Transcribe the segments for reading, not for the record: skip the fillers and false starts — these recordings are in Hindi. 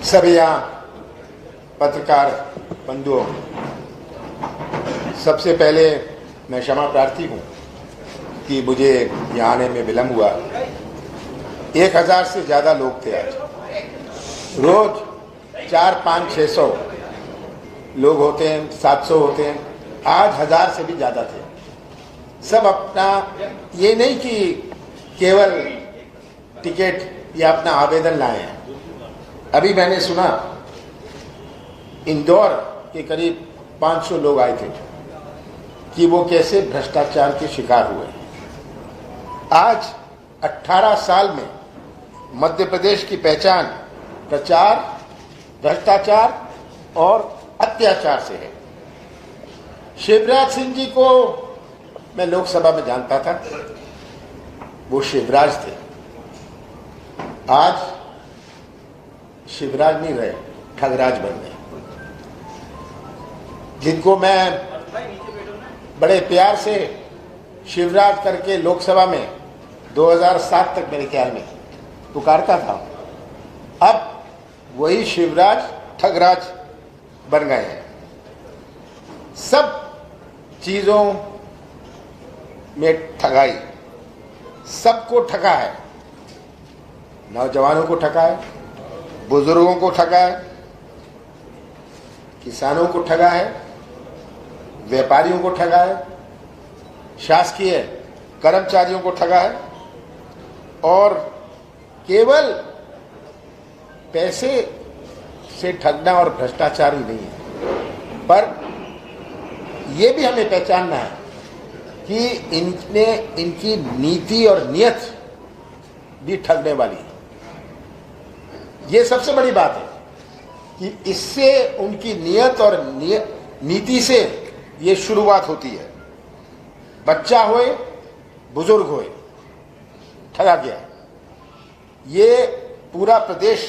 सभी यहाँ पत्रकार बंधुओं, सबसे पहले मैं क्षमा प्रार्थी हूँ कि मुझे यहाँ आने में विलम्ब हुआ। 1000 से ज़्यादा लोग थे आज। रोज 400-500-600 लोग होते हैं, 700 होते हैं, आज 1000 से भी ज़्यादा थे। सब अपना, ये नहीं कि केवल टिकट या अपना आवेदन लाए हैं। अभी मैंने सुना इंदौर के करीब 500 लोग आए थे कि वो कैसे भ्रष्टाचार के शिकार हुए। आज 18 साल में मध्य प्रदेश की पहचान प्रचार, भ्रष्टाचार और अत्याचार से है। शिवराज सिंह जी को मैं लोकसभा में जानता था, वो शिवराज थे। आज शिवराज नहीं रहे, ठगराज बन गए, जिनको मैं बड़े प्यार से शिवराज करके लोकसभा में 2007 तक मेरे ख्याल में पुकारता था। अब वही शिवराज ठगराज बन गए हैं। सब चीजों में ठगाई, सबको ठगा है। नौजवानों को ठगा है, बुजुर्गों को ठगा है, किसानों को ठगा है, व्यापारियों को ठगा है, शासकीय कर्मचारियों को ठगा है। और केवल पैसे से ठगना और भ्रष्टाचार ही नहीं है, पर यह भी हमें पहचानना है कि इनकी नीति और नियत भी ठगने वाली है। ये सबसे बड़ी बात है कि इससे उनकी नियत और नीति से ये शुरुआत होती है। बच्चा होए, बुजुर्ग होए, ठगा गया। ये पूरा प्रदेश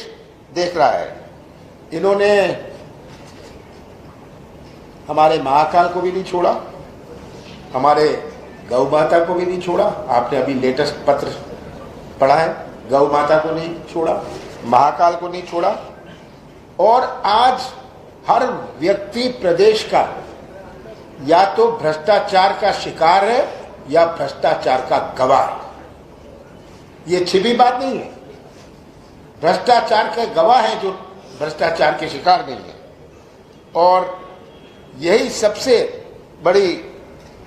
देख रहा है। इन्होंने हमारे महाकाल को भी नहीं छोड़ा, हमारे गौ माता को भी नहीं छोड़ा। आपने अभी लेटेस्ट पत्र पढ़ा है, गौ माता को नहीं छोड़ा, महाकाल को नहीं छोड़ा। और आज हर व्यक्ति प्रदेश का या तो भ्रष्टाचार का शिकार है या भ्रष्टाचार का गवाह है। ये छिपी बात नहीं है। भ्रष्टाचार के गवाह है जो भ्रष्टाचार के शिकार नहीं है। और यही सबसे बड़ी,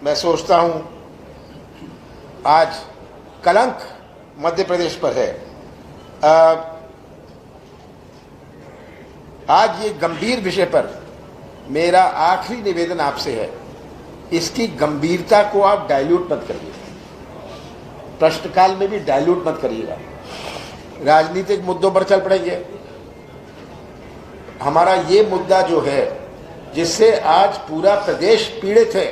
मैं सोचता हूं, आज कलंक मध्य प्रदेश पर है। आज ये गंभीर विषय पर मेरा आखिरी निवेदन आपसे है, इसकी गंभीरता को आप डाइल्यूट मत करिए, प्रश्नकाल में भी डाइल्यूट मत करिएगा। राजनीतिक मुद्दों पर चल पड़ेंगे। हमारा ये मुद्दा जो है, जिससे आज पूरा प्रदेश पीड़ित है,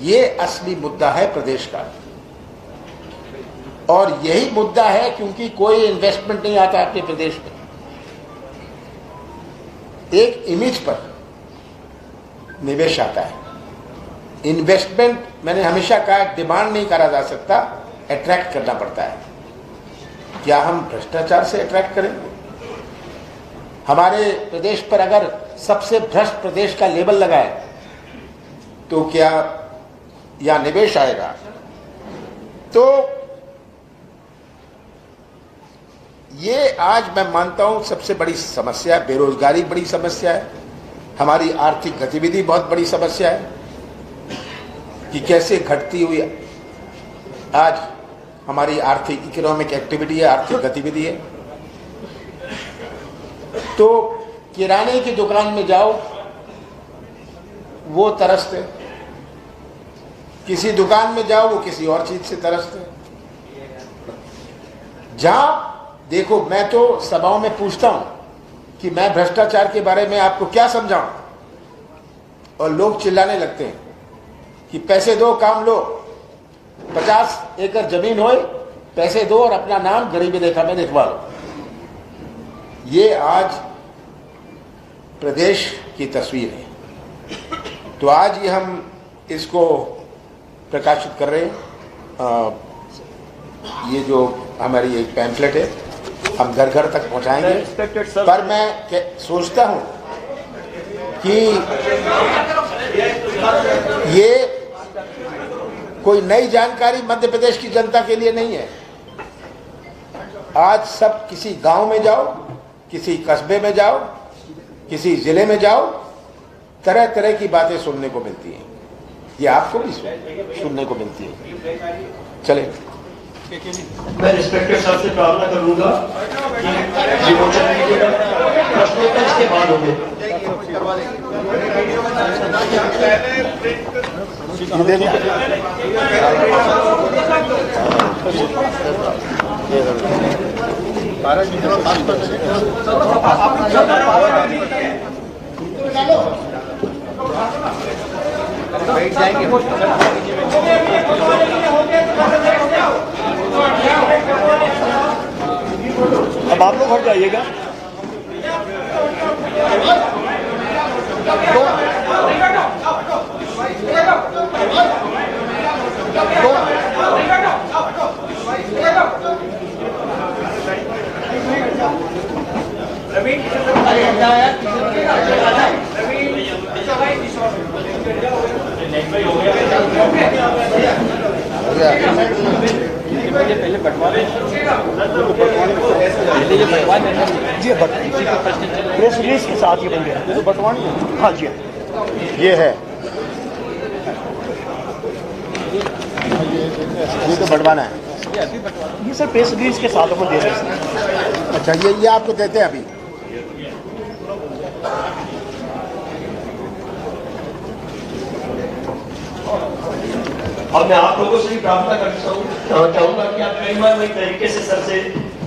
ये असली मुद्दा है प्रदेश का। और यही मुद्दा है क्योंकि कोई इन्वेस्टमेंट नहीं आता अपने प्रदेश में। एक इमेज पर निवेश आता है। इन्वेस्टमेंट, मैंने हमेशा कहा, डिमांड नहीं करा जा सकता, अट्रैक्ट करना पड़ता है। क्या हम भ्रष्टाचार से अट्रैक्ट करेंगे? हमारे प्रदेश पर अगर सबसे भ्रष्ट प्रदेश का लेबल लगाए तो क्या या निवेश आएगा? तो ये आज मैं मानता हूं सबसे बड़ी समस्या, बेरोजगारी बड़ी समस्या है, हमारी आर्थिक गतिविधि बहुत बड़ी समस्या है कि कैसे घटती हुई आज हमारी आर्थिक इकोनॉमिक एक्टिविटी है, आर्थिक गतिविधि है। तो किराने की दुकान में जाओ, वो तरसते, किसी दुकान में जाओ वो किसी और चीज से तरसते। जहां देखो, मैं तो सभाओं में पूछता हूं कि मैं भ्रष्टाचार के बारे में आपको क्या समझाऊं, और लोग चिल्लाने लगते हैं कि पैसे दो, काम लो, 50 एकड़ जमीन होए, पैसे दो और अपना नाम गरीबी रेखा में लिखवा लो। ये आज प्रदेश की तस्वीर है। तो आज ये हम इसको प्रकाशित कर रहे हैं। ये जो हमारी एक पैम्फलेट है, हम घर घर तक पहुंचाएंगे। पर मैं सोचता हूं कि ये कोई नई जानकारी मध्य प्रदेश की जनता के लिए नहीं है। आज सब किसी गांव में जाओ, किसी कस्बे में जाओ, किसी जिले में जाओ, तरह तरह की बातें सुनने को मिलती हैं। ये आपको भी सुनने को मिलती है। चले, मैं रिस्पेक्टेड सर से प्रार्थना करूंगा कि विमोचन कीजिएगा, प्रश्नोत्तर इसके बाद होंगे। बैठ जाएंगे। अब आप लोग हट जाइएगा। पहले बंटवा दें जी, प्रेस रिलीज के साथ ये बन गया तो बंटवानी। हाँ जी, ये है, ये तो बंटवाना है। ये सर प्रेस रिलीज के साथ अपन दे रहे हैं। अच्छा, ये आपको देते हैं अभी। और मैं आप लोगों से भी प्रार्थना करना चाहूंगा कि आप कई बार नई तरीके से सर से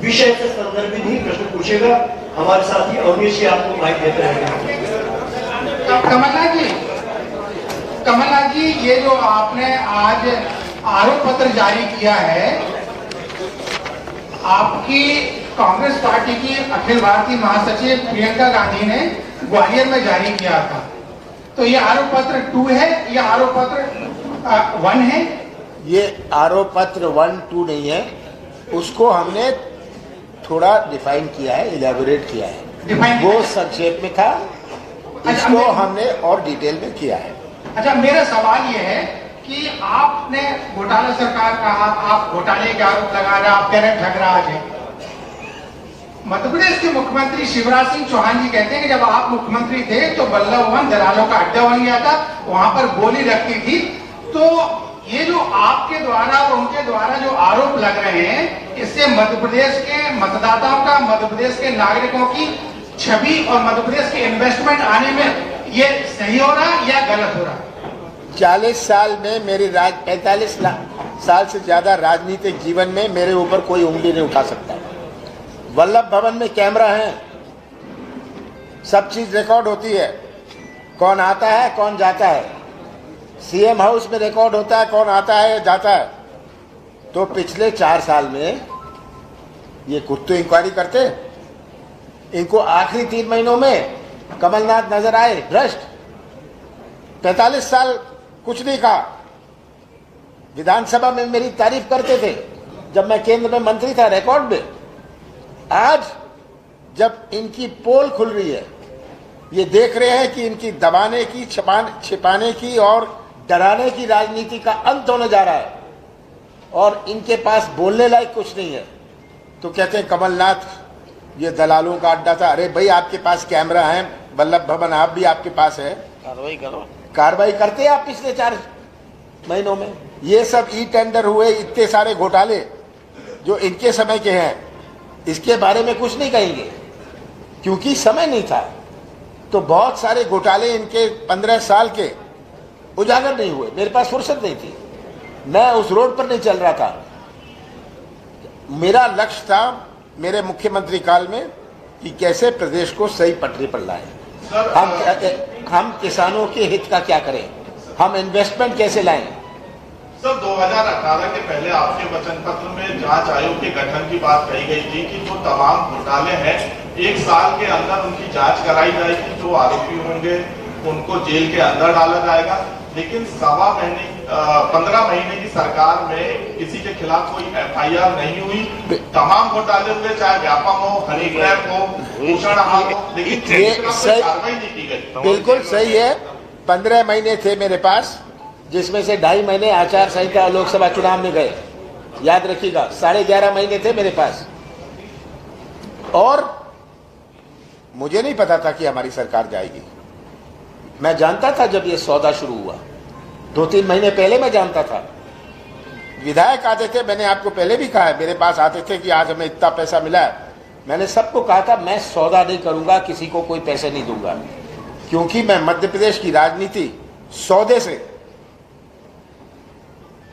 विषय से संदर्भित ही प्रश्न पूछेगा। हमारे साथी अवनीश जी आपको माइक देते रहेंगे। कमलनाथ जी, ये जो आपने आज आरोप पत्र जारी किया है, आपकी कांग्रेस पार्टी की अखिल भारतीय महासचिव प्रियंका गांधी ने ग्वालियर में जारी किया था। तो ये आरोप पत्र 2 है या आरोप पत्र 1 है? ये आरोप पत्र 1, 2 नहीं है, उसको हमने थोड़ा डिफाइन किया है, इलेबोरेट किया है। वो संक्षेप में था, इसको हमने और डिटेल में किया है। अच्छा, मेरा सवाल ये है कि आपने घोटाला सरकार कहा, आप घोटाले के आरोप लगा रहे, आप कह रहे ठगराज है। मध्य प्रदेश के मुख्यमंत्री शिवराज सिंह चौहान जी कहते हैं कि जब आप मुख्यमंत्री थे तो बल्लभ भवन दलालों का अड्डा बन गया था, वहां पर गोली रखती थी। तो ये जो आपके द्वारा और उनके द्वारा जो आरोप लग रहे हैं, इससे मध्य प्रदेश के मतदाताओं का, मध्य प्रदेश के नागरिकों की छवि और मध्य प्रदेश के इन्वेस्टमेंट आने में ये सही हो रहा या गलत हो रहा? 40 साल में मेरी 45 साल से ज्यादा राजनीतिक जीवन में मेरे ऊपर कोई उंगली नहीं उठा सकता। वल्लभ भवन में कैमरा है, सब चीज रिकॉर्ड होती है, कौन आता है कौन जाता है। सीएम हाउस में रिकॉर्ड होता है कौन आता है जाता है। तो पिछले 4 साल में ये कुछ तो इंक्वायरी करते, इनको आखिरी 3 महीनों में कमलनाथ नजर आए भ्रष्ट। 45 साल कुछ नहीं कहा, विधानसभा में मेरी तारीफ करते थे जब मैं केंद्र में मंत्री था, रिकॉर्ड में। आज जब इनकी पोल खुल रही है, ये देख रहे हैं कि इनकी दबाने की, छिपाने की और डराने की राजनीति का अंत होने जा रहा है और इनके पास बोलने लायक कुछ नहीं है, तो कहते हैं कमलनाथ ये दलालों का अड्डा था। अरे भाई, आपके पास कैमरा है, वल्लभ भवन आप भी आपके पास है, कार्रवाई करो। कार्रवाई करते हैं आप पिछले 4 महीनों में। ये सब ई टेंडर हुए, इतने सारे घोटाले जो इनके समय के हैं, इसके बारे में कुछ नहीं कहेंगे क्योंकि समय नहीं था। तो बहुत सारे घोटाले इनके 15 साल के उजागर नहीं हुए, मेरे पास फुर्सत नहीं थी, मैं उस रोड पर नहीं चल रहा था। मेरा लक्ष्य था मेरे मुख्यमंत्री काल में कि कैसे प्रदेश को सही पटरी पर लाएं, हम किसानों के हित का क्या करें, हम इन्वेस्टमेंट कैसे लाएं। सर, 2018 के पहले आपके वचन पत्र में जांच आयोग के गठन की बात कही गई थी कि जो तमाम घोटाले हैं 1 साल के अंदर उनकी जांच कराई जाएगी, जो आरोपी होंगे उनको जेल के अंदर डाला जाएगा। लेकिन 1.25 महीने 15 महीने की सरकार में किसी के खिलाफ कोई FIR नहीं हुई। तमाम घोटाले हुए, चाहे व्यापम हो, हनी ट्रैप हो, भूषण आग हो, लेकिन कोई कार्रवाई नहीं की गई। बिल्कुल सही है। 15 महीने थे मेरे पास, जिसमें से 2.5 महीने आचार संहिता लोकसभा चुनाव में गए। याद रखिएगा, 11.5 महीने थे मेरे पास। और मुझे नहीं पता था कि हमारी सरकार जाएगी। मैं जानता था जब ये सौदा शुरू हुआ, 2-3 महीने पहले मैं जानता था। विधायक आते थे, मैंने आपको पहले भी कहा है, मेरे पास आते थे कि आज हमें इतना पैसा मिला है। मैंने सबको कहा था मैं सौदा नहीं करूंगा, किसी को कोई पैसे नहीं दूंगा, क्योंकि मैं मध्य प्रदेश की राजनीति सौदे से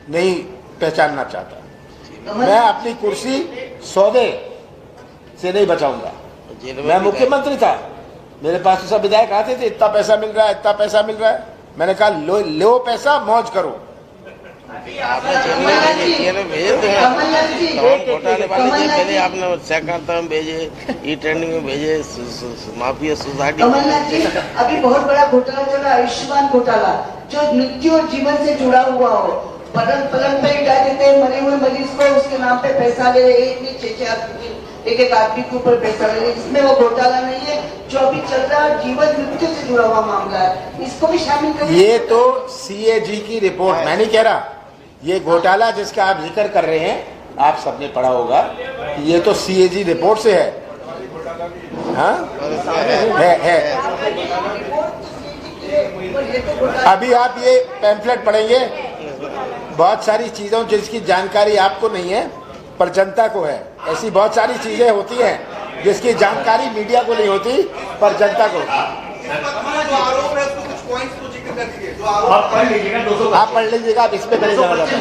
नहीं पहचानना चाहता। मैं अपनी कुर्सी सौदे से नहीं बचाऊंगा। मैं मुख्यमंत्री था, मेरे पास तो सब विधायक आते थे, इतना पैसा मिल रहा है, इतना पैसा मिल रहा है। मैंने कहा लो पैसा, मौज करो। पहले आपने सहकारिता में भेजे, ई ट्रेंडिंग में भेजे, माफिया सोसाइटी। कमलनाथ जी, अभी बहुत बड़ा घोटाला चला, आयुष्मान घोटाला, जो मृत्यु और जीवन से जुड़ा हुआ हो। पलंग पे डाल देते हैं मरे हुए मरीज को, उसके नाम पे पैसा ले रहे, एक आदमी के ऊपर पैसा ले रहे। इसमें वो घोटाला नहीं है जो अभी चल रहा है, जीवन मृत्यु से जुड़ा हुआ मामला है, इसको भी शामिल करें। ये तो CAG की रिपोर्ट, मैं नहीं कह रहा। ये घोटाला जिसका आप जिक्र कर रहे हैं, आप सबने पढ़ा होगा, ये तो CAG रिपोर्ट से है। हाँ है। अभी आप ये पैम्फलेट पढ़ेंगे, बहुत सारी चीजों जिसकी जानकारी आपको नहीं है पर जनता को है। ऐसी बहुत सारी चीजें होती हैं जिसकी जानकारी मीडिया को नहीं होती पर जनता को। आप पढ़ लीजिएगा, 200 आप पढ़ लीजिएगा, आप इस पे नहीं जाना चाहते।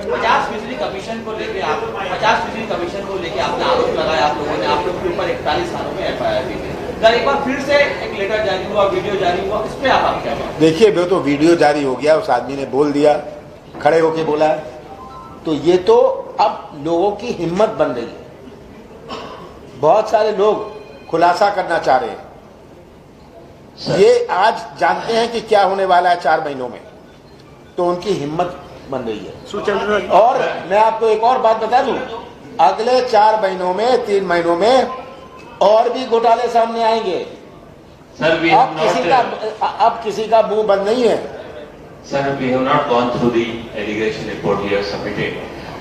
50% कमीशन को लेके आप 50% कमीशन को लेके आपने आरोप लगाया, आप लोगों ने, आप लोग के ऊपर 41 थानों में FIR दी थी। एक बार फिर से एक लेटर जारी हुआ, वीडियो जारी हुआ, इस पे आप क्या बात? देखिए, वो तो वीडियो जारी हो गया, उस आदमी ने बोल दिया, खड़े होके बोला, तो ये तो अब लोगों की हिम्मत बन रही है। बहुत सारे लोग खुलासा करना चाह रहे हैं। ये आज जानते हैं कि क्या होने वाला है 4 महीनों में, तो उनकी हिम्मत बन रही है। और मैं आपको एक और बात बता दूं, अगले 4 महीनों में, 3 महीनों में और भी घोटाले सामने आएंगे। अब किसी का मुंह बंद नहीं है। Sir, we have not gone through the allegation report you have submitted.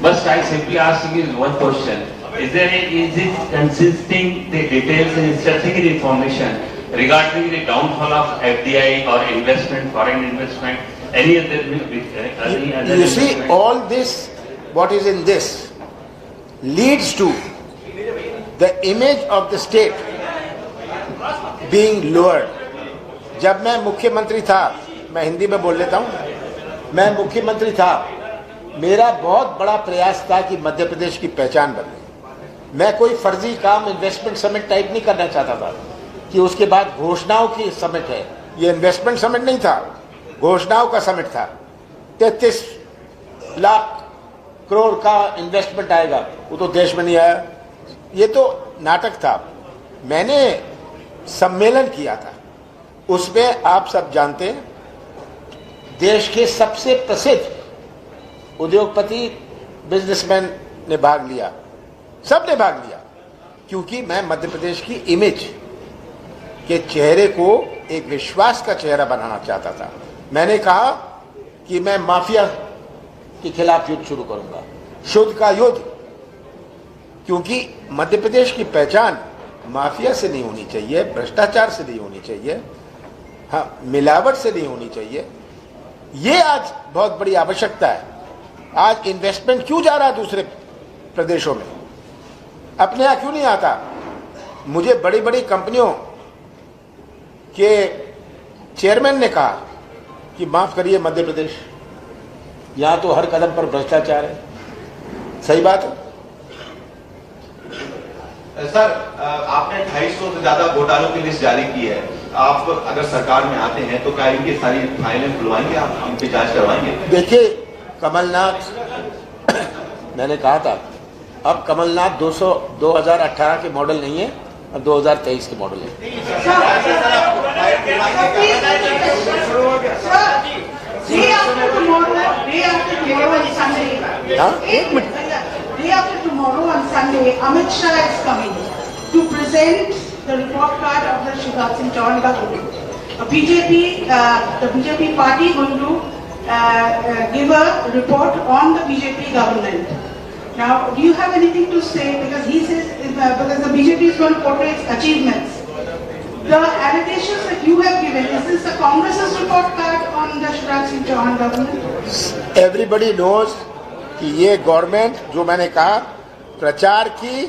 But I simply asking you one question: is it consisting the details and strategic information regarding the downfall of FDI or investment, foreign investment, any other? You see, all this, what is in this, leads to the image of the state being lowered. जब मैं मुख्यमंत्री था, मैं हिंदी में बोल लेता हूं, मैं मुख्यमंत्री था, मेरा बहुत बड़ा प्रयास था कि मध्य प्रदेश की पहचान बने। मैं कोई फर्जी काम इन्वेस्टमेंट समिट टाइप नहीं करना चाहता था कि उसके बाद घोषणाओं की समिट है। ये इन्वेस्टमेंट समिट नहीं था, घोषणाओं का समिट था। 33 लाख करोड़ का इन्वेस्टमेंट आएगा, वो तो देश में नहीं आया। ये तो नाटक था। मैंने सम्मेलन किया था, उसमें आप सब जानते हैं, देश के सबसे प्रसिद्ध उद्योगपति, बिजनेसमैन ने भाग लिया, सब ने भाग लिया, क्योंकि मैं मध्य प्रदेश की इमेज के चेहरे को एक विश्वास का चेहरा बनाना चाहता था। मैंने कहा कि मैं माफिया के खिलाफ युद्ध शुरू करूंगा, शुद्ध का युद्ध, क्योंकि मध्य प्रदेश की पहचान माफिया से नहीं होनी चाहिए, भ्रष्टाचार से नहीं होनी चाहिए, हाँ, मिलावट से नहीं होनी चाहिए। ये आज बहुत बड़ी आवश्यकता है। आज इन्वेस्टमेंट क्यों जा रहा है दूसरे प्रदेशों में, अपने यहां क्यों नहीं आता? मुझे बड़ी बड़ी कंपनियों के चेयरमैन ने कहा कि माफ करिए मध्य प्रदेश, यहां तो हर कदम पर भ्रष्टाचार है। सही बात है सर। आपने 250 से ज्यादा घोटालों की लिस्ट जारी की है। आप अगर सरकार में आते हैं तो क्या इनकी सारी फाइलें खुलवाएंगे, आप इनकी जांच करवाएंगे? देखिए, कमलनाथ, मैंने कहा था, अब कमलनाथ 2018 के मॉडल नहीं है, अब 2023 के मॉडल है। Day after tomorrow on Sunday. Day after tomorrow on Sunday, Amit Shah is coming to present the report card of the Shivraj Singh Chauhan government. The BJP party going to give a report on the BJP government. Now, do you have anything to say? Because he says, because the BJP is going to portray its achievements. The allegations that you have given, is this the Congress's report card on the Shivraj Singh Chauhan government? Everybody knows कि ये गवर्नमेंट जो मैंने कहा प्रचार की,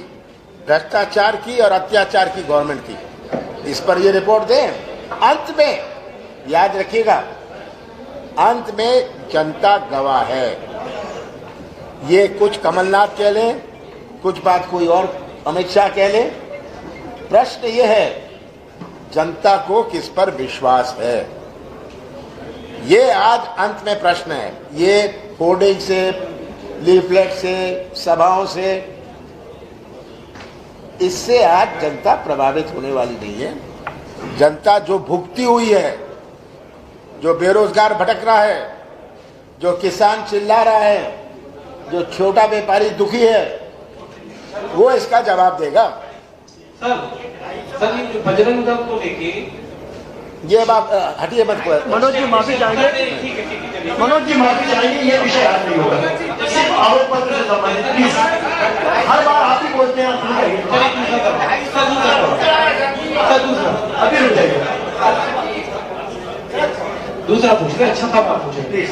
भ्रष्टाचार की और अत्याचार की गवर्नमेंट की, इस पर ये रिपोर्ट दें। अंत में याद रखिएगा, अंत में जनता गवाह है। ये कुछ कमलनाथ कह लें, कुछ बात कोई और अमित शाह कह लें, प्रश्न ये है जनता को किस पर विश्वास है। ये आज अंत में प्रश्न है। ये होर्डिंग से, लीफलेट से, सभाओं से, इससे आज जनता प्रभावित होने वाली नहीं है। जनता जो भुगती हुई है, जो बेरोजगार भटक रहा है, जो किसान चिल्ला रहा है, जो छोटा व्यापारी दुखी है, वो इसका जवाब देगा। सर ये बजरंग दल को लेके ये बात हटिए मत। मनोज जी माफी चाहेंगे, मनोज जी माफी चाहेंगे, ये विषय आज नहीं होगा, सिर्फ आरोप पत्र से संबंधित। प्लीज, हर बार आप ही बोलते हैं, अभी रुक जाइए, दूसरा पूछ रहे, अच्छा था आप पूछे प्लीज।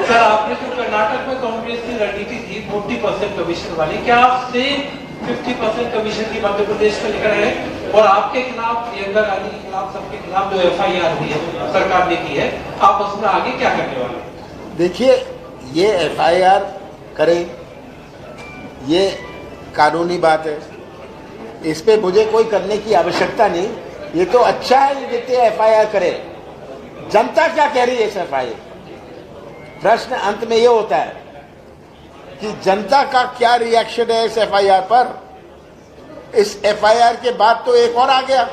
सर आपने जो कर्नाटक में कांग्रेस की रणनीति थी 40% कमीशन वाली, क्या आप सेम 50% कमीशन की मध्य प्रदेश में लेकर है? और आपके खिलाफ, प्रियंका गांधी के खिलाफ, सबके खिलाफ जो FIR हुई है सरकार ने की है, आप उसमें आगे क्या करने वाले? देखिए, ये FIR करें, ये कानूनी बात है, इस पे मुझे कोई करने की आवश्यकता नहीं। ये तो अच्छा है ये जितने FIR करे। जनता क्या कह रही है इस FIR? प्रश्न अंत में ये होता है कि जनता का क्या रिएक्शन है इस FIR पर। इस FIR के बाद तो एक और आ गया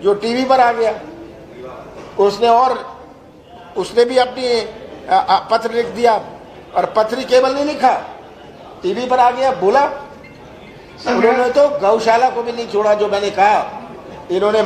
जो टीवी पर आ गया, उसने भी अपनी पत्र लिख दिया, और पत्र केवल नहीं लिखा, टीवी पर आ गया, बोला। उन्होंने तो गौशाला को भी नहीं छोड़ा, जो मैंने कहा इन्होंने